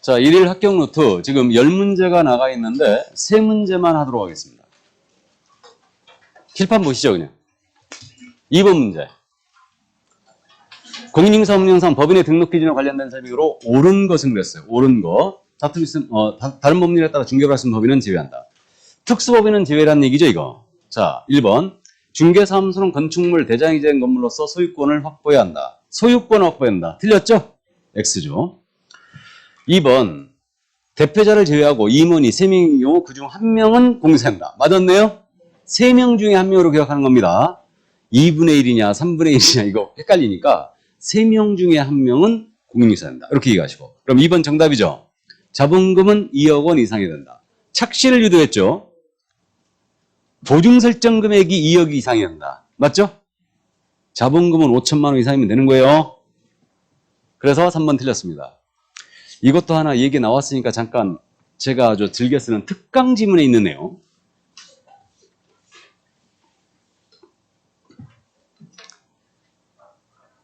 자, 일일 합격 노트 지금 10문제가 나가 있는데 3문제만 하도록 하겠습니다. 칠판 보시죠, 그냥. 2번 문제. 공인인사업령상 법인의 등록 기준에 관련된 설명으로 옳은 것은 그랬어요. 옳은 것. 다툼 있음, 다른 법률에 따라 중개를 할 수 있는 법인은 제외한다. 특수법인은 제외라는 얘기죠, 이거. 자, 1번. 중개사무소는 건축물 대장이 된 건물로서 소유권을 확보해야 한다. 소유권을 확보해야 한다. 틀렸죠? X죠. 2번. 대표자를 제외하고 임원이 3명인 경우 그중 1명은 공사한다. 맞았네요? 3명 중에 1명으로 기억하는 겁니다. 2분의 1이냐 3분의 1이냐 이거 헷갈리니까 3명 중에 1명은 공인인사한다. 이렇게 얘기하시고. 그럼 2번 정답이죠. 자본금은 2억 원 이상이 된다. 착시를 유도했죠. 보증 설정 금액이 2억 이상이 된다. 맞죠? 자본금은 5천만 원 이상이면 되는 거예요. 그래서 3번 틀렸습니다. 이것도 하나 얘기 나왔으니까 잠깐 제가 아주 즐겨 쓰는 특강 지문에 있는 내용.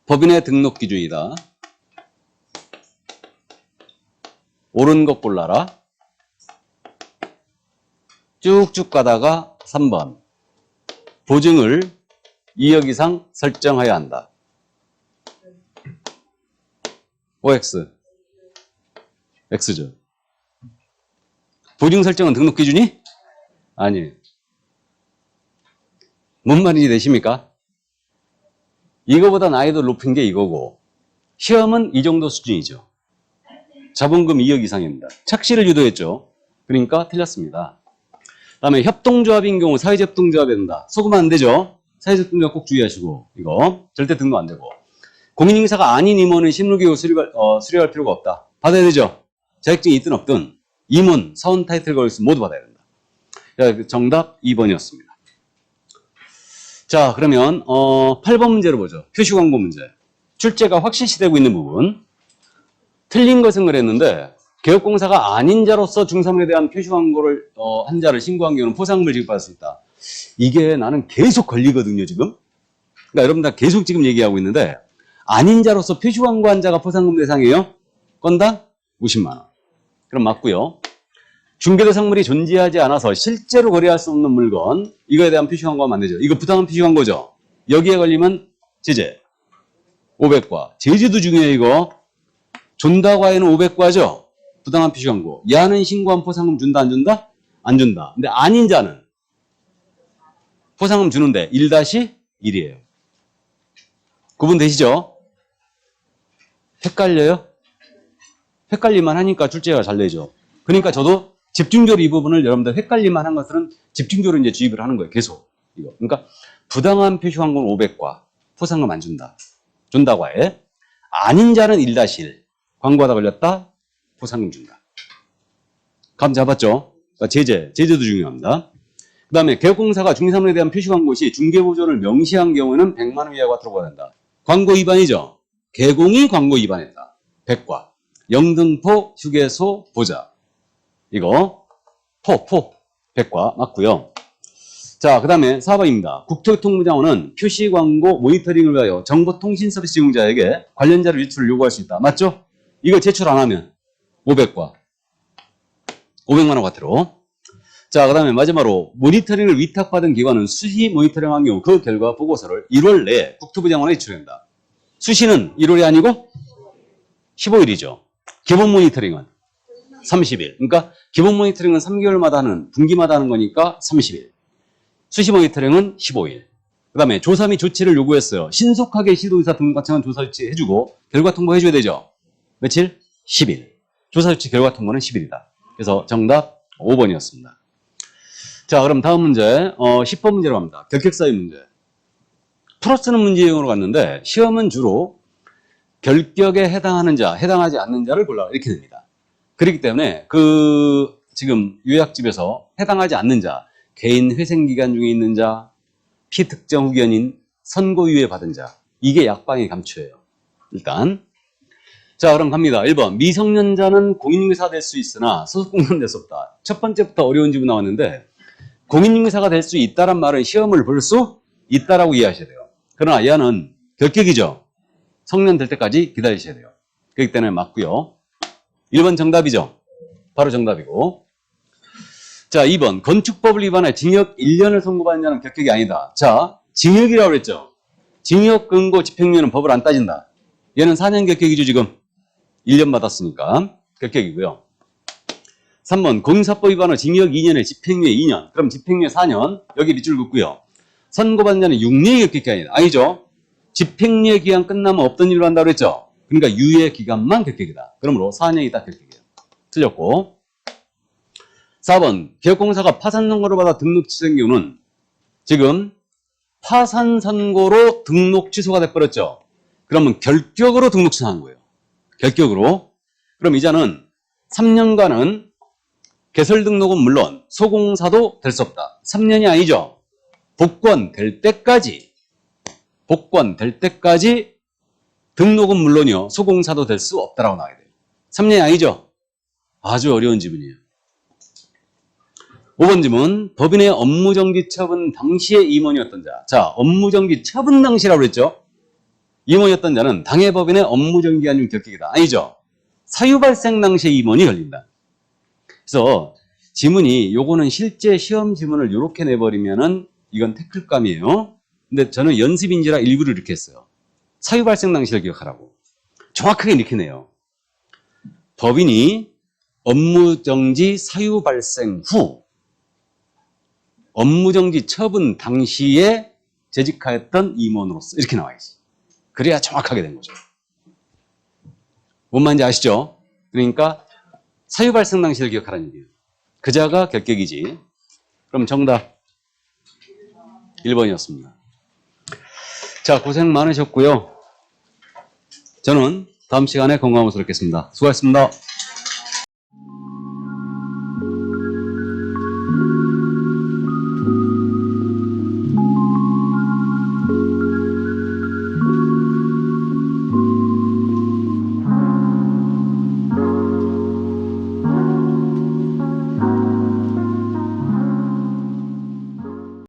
법인의 등록 기준이다. 옳은 것 골라라. 쭉쭉 가다가 3번. 보증을 2억 이상 설정해야 한다. OX. X죠. 보증 설정은 등록 기준이? 아니에요. 뭔 말인지 되십니까? 이거보다 난이도 높은 게 이거고 시험은 이 정도 수준이죠. 자본금 2억 이상입니다. 착시를 유도했죠. 그러니까 틀렸습니다. 다음에 협동조합인 경우 사회협동조합이 된다. 속으면 안 되죠. 사회협동조합 꼭 주의하시고 이거 절대 등록 안 되고 공인인사가 아닌 임원은 실무교육 수료할 필요가 없다. 받아야 되죠. 자격증이 있든 없든 임원, 사원 타이틀 걸 수 모두 받아야 된다. 자, 정답 2번이었습니다. 자, 그러면 8번 문제로 보죠. 표시광고 문제. 출제가 확실시되고 있는 부분. 틀린 것은 그랬는데 개업공사가 아닌 자로서 중3에 대한 표시광고를 한 자를 신고한 경우는 포상금을 지급받을 수 있다. 이게 나는 계속 걸리거든요, 지금. 그러니까 여러분 다 계속 지금 얘기하고 있는데 아닌 자로서 표시광고 한 자가 포상금 대상이에요? 건당 50만 원. 그럼 맞고요. 중개대상물이 존재하지 않아서 실제로 거래할 수 없는 물건, 이거에 대한 표시광고하면 안 되죠. 이거 부당한 표시광고죠. 여기에 걸리면 제재 500과. 제재도 중요해요. 이거 존다과에는 500과죠. 부당한 표시광고. 야는 신고한 포상금 준다 안 준다? 안 준다. 근데 아닌 자는 포상금 주는데 1-1이에요. 구분되시죠? 헷갈려요? 헷갈릴만 하니까 출제가 잘 되죠. 그러니까 저도 집중적으로 이 부분을 여러분들 헷갈릴만 한 것들은 집중적으로 이제 주입을 하는 거예요. 계속. 이거. 그러니까 부당한 표시광고는 500과. 포상금 안 준다. 준다과에. 아닌 자는 1-1. 광고하다 걸렸다. 포상금 준다. 감 잡았죠? 그러니까 제재도 중요합니다. 그 다음에 개업공사가 중개사물에 대한 표시광고 시 중개보조를 명시한 경우는 100만 원 이하가 들어가야 된다. 광고 위반이죠. 개공이 광고 위반했다. 100과. 영등포, 휴게소, 보자. 이거 포 100과 맞고요. 자, 그 다음에 4번입니다. 국토교통부장관은 표시광고 모니터링을 위하여 정보통신서비스 이용자에게 관련 자료 유출을 요구할 수 있다. 맞죠? 이거 제출 안 하면 500과 500만 원 과태료. 자, 그 다음에 마지막으로 모니터링을 위탁받은 기관은 수시 모니터링한 경우 그 결과 보고서를 1월 내에 국토부 장관에 제출한다. 수시는 1월이 아니고 15일이죠. 기본 모니터링은 30일. 그러니까 기본 모니터링은 3개월마다 하는, 분기마다 하는 거니까 30일. 수시 모니터링은 15일. 그 다음에 조사 및 조치를 요구했어요. 신속하게 시도의사 등록과청은 조사 조치 해주고 결과 통보해줘야 되죠. 며칠? 10일. 조사 조치 결과 통보는 10일이다. 그래서 정답 5번이었습니다. 자, 그럼 다음 문제 10번 문제로 갑니다. 결격사유 문제. 풀어쓰는 문제 유형으로 갔는데 시험은 주로 결격에 해당하는 자, 해당하지 않는 자를 골라 이렇게 됩니다. 그렇기 때문에 지금 요약집에서 해당하지 않는 자, 개인 회생기간 중에 있는 자, 피특정 후견인, 선고유예 받은 자, 이게 약방의 감초예요. 일단 자, 그럼 갑니다. 1번 미성년자는 공인중개사가 될 수 있으나 소속공무원 될 수 없다. 첫 번째부터 어려운 지문 나왔는데 공인중개사가 될 수 있다란 말은 시험을 볼 수 있다라고 이해하셔야 돼요. 그러나 얘는 결격이죠. 성년 될 때까지 기다리셔야 돼요. 그렇기 때문에 맞고요. 1번 정답이죠. 바로 정답이고. 자, 2번. 건축법을 위반해 징역 1년을 선고받는 자는 격격이 아니다. 자, 징역이라고 그랬죠. 징역, 금고, 집행유예는 법을 안 따진다. 얘는 4년 격격이죠, 지금. 1년 받았으니까. 격격이고요. 3번. 공사법 위반은 징역 2년에 집행유예 2년. 그럼 집행유예 4년. 여기 밑줄 긋고요. 선고받는 자는 6년이 격격이 아니다. 아니죠. 집행유예 기간 끝나면 없던 일로 한다고 그랬죠. 그러니까 유예 기간만 격격이다. 그러므로 4년이 딱 격격이에요. 틀렸고. 4번. 기업공사가 파산 선고를 받아 등록 취소된 경우는 지금 파산 선고로 등록 취소가 돼버렸죠. 그러면 결격으로 등록 취소한 거예요. 결격으로. 그럼 이자는 3년간은 개설 등록은 물론 소공사도 될 수 없다. 3년이 아니죠. 복권될 때까지 등록은 물론이요. 소공사도 될 수 없다라고 나와야 돼요. 3년이 아니죠. 아주 어려운 지문이에요. 5번 지문. 법인의 업무정지 처분 당시의 임원이었던 자. 자, 업무정지 처분 당시라고 그랬죠. 임원이었던 자는 당해 법인의 업무정지 아니면 격격이다. 아니죠. 사유 발생 당시에 임원이 걸린다. 그래서 지문이 요거는 실제 시험 지문을 이렇게 내버리면은 이건 태클감이에요. 근데 저는 연습인지라 일부러 이렇게 했어요. 사유 발생 당시를 기억하라고. 정확하게 이렇게 내요. 법인이 업무정지 사유 발생 후 업무정지 처분 당시에 재직하였던 임원으로서 이렇게 나와야지. 그래야 정확하게 된 거죠. 뭔 말인지 아시죠? 그러니까 사유 발생 당시를 기억하라는 얘기예요. 그자가 결격이지. 그럼 정답 1번이었습니다. 자, 고생 많으셨고요. 저는 다음 시간에 건강한 모습으로 뵙겠습니다. 수고하셨습니다.